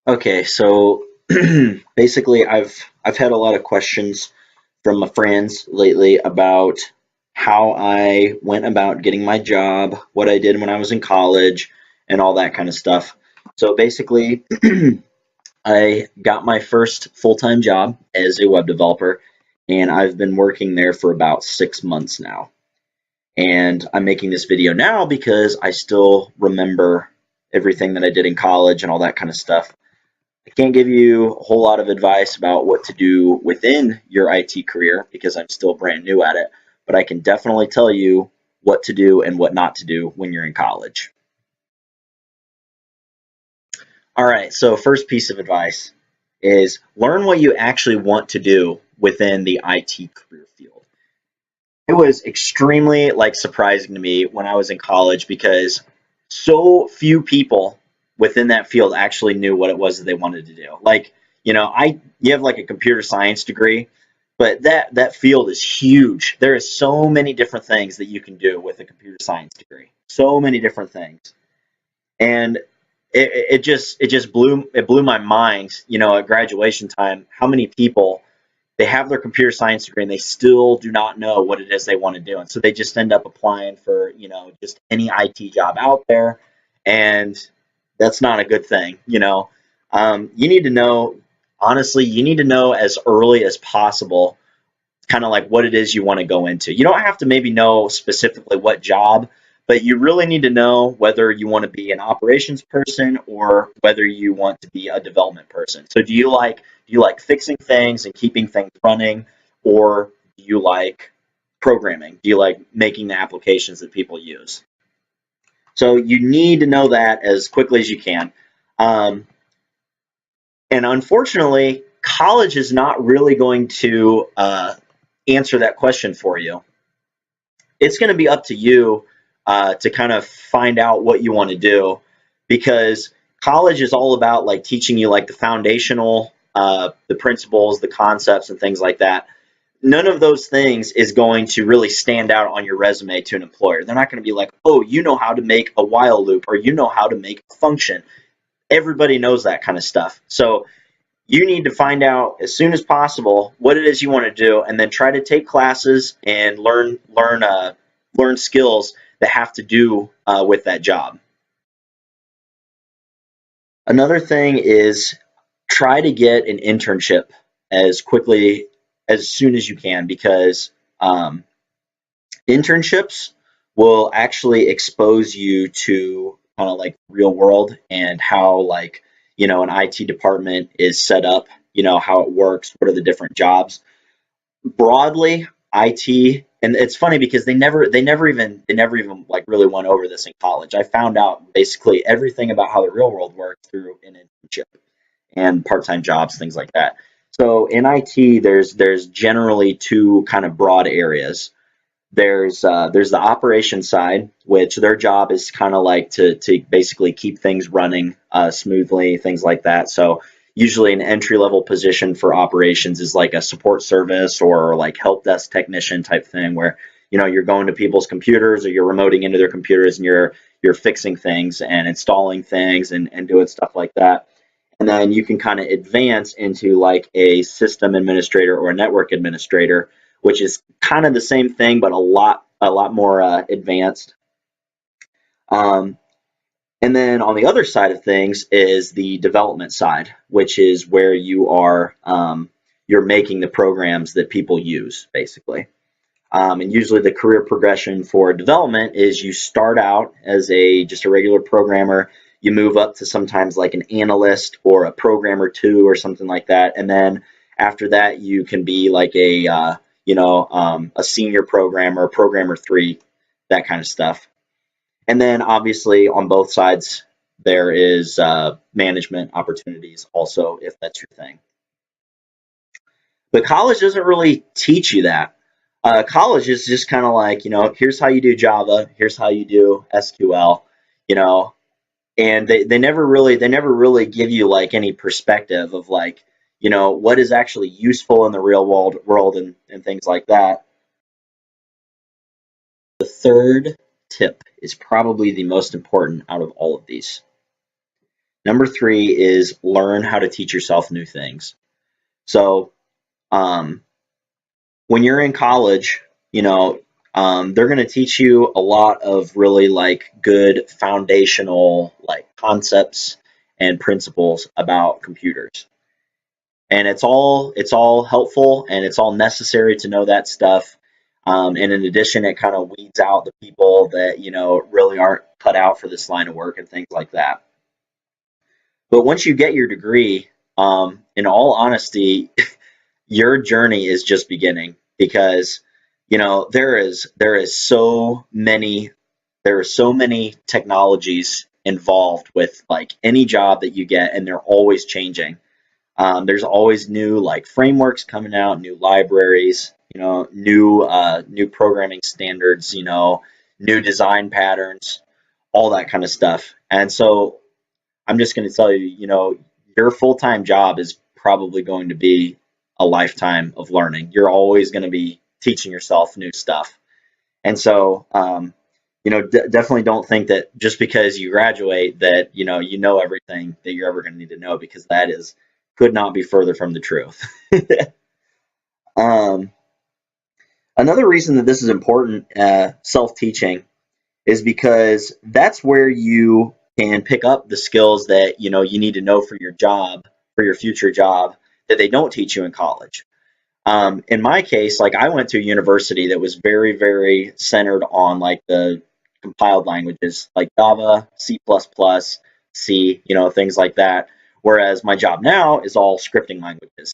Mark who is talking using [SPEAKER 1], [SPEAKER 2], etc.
[SPEAKER 1] Okay, so basically I've had a lot of questions from my friends lately about how I went about getting my job, what I did when I was in college, and all that kind of stuff. So basically, I got my first full-time job as a web developer, and I've been working there for about 6 months now. And I'm making this video now because I still remember everything that I did in college and all that kind of stuff. I can't give you a whole lot of advice about what to do within your IT career because I'm still brand new at it, but I can definitely tell you what to do and what not to do when you're in college. All right, so first piece of advice is learn what you actually want to do within the IT career field. It was extremely surprising to me when I was in college because so few people within that field actually knew what it was that they wanted to do. You have like a computer science degree, but that field is huge. There is so many different things that you can do with a computer science degree. So many different things. And it just blew my mind, at graduation time, how many people they have their computer science degree and they still do not know what it is they want to do. And so they just end up applying for, just any IT job out there. And that's not a good thing. You need to know, honestly, you need to know as early as possible, kind of like what it is you want to go into. You don't have to maybe know specifically what job, but you really need to know whether you want to be an operations person or whether you want to be a development person. So do you like fixing things and keeping things running, or do you like programming? Do you like making the applications that people use? So you need to know that as quickly as you can. Um, and unfortunately, college is not really going to answer that question for you. It's going to be up to you to kind of find out what you want to do, because college is all about like teaching you like the foundational, the principles, the concepts, and things like that. None of those things is going to really stand out on your resume to an employer. They're not going to be like, oh, you know how to make a while loop, or you know how to make a function. Everybody knows that kind of stuff. So you need to find out as soon as possible what it is you want to do, and then try to take classes and learn skills that have to do with that job. Another thing is try to get an internship as soon as you can, because internships will actually expose you to kind of like real world and how an IT department is set up, how it works, what are the different jobs. Broadly, IT, and it's funny because they never even like really went over this in college. I found out basically everything about how the real world works through an internship and part-time jobs, things like that. So in IT, there's generally two kind of broad areas. There's the operation side, which their job is kind of like to basically keep things running smoothly, things like that. So usually an entry level position for operations is like a support service or like help desk technician type thing, where you're going to people's computers or you're remoting into their computers and you're fixing things and installing things and doing stuff like that. And then you can kind of advance into like a system administrator or a network administrator, which is kind of the same thing but a lot more advanced. Um, and then on the other side of things is the development side, which is where you're making the programs that people use, basically. And usually the career progression for development is you start out as just a regular programmer. You move up to sometimes like an analyst or a programmer two or something like that. And then after that, you can be like a senior programmer, a programmer three, that kind of stuff. And then obviously on both sides, there is management opportunities also, if that's your thing. But college doesn't really teach you that. College is just kind of like, here's how you do Java, here's how you do SQL, you know, and they never really give you like any perspective of like, what is actually useful in the real world and things like that. The third tip is probably the most important out of all of these. Number 3 is learn how to teach yourself new things. So when you're in college, they're going to teach you a lot of really like good foundational like concepts and principles about computers. And it's all helpful and it's all necessary to know that stuff. And in addition, it kind of weeds out the people that, really aren't cut out for this line of work and things like that. But once you get your degree, in all honesty, your journey is just beginning, because there are so many technologies involved with like any job that you get, and they're always changing. There's always new like frameworks coming out, new libraries, new programming standards, new design patterns, all that kind of stuff. And so I'm just going to tell you, your full-time job is probably going to be a lifetime of learning. You're always going to be teaching yourself new stuff. And so, definitely don't think that just because you graduate that, you know everything that you're ever going to need to know, because that could not be further from the truth. Another reason that this is important, self-teaching, is because that's where you can pick up the skills that, you need to know for your job, for your future job, that they don't teach you in college. In my case, like I went to a university that was very, very centered on like the compiled languages like Java, C++, C, things like that. Whereas my job now is all scripting languages.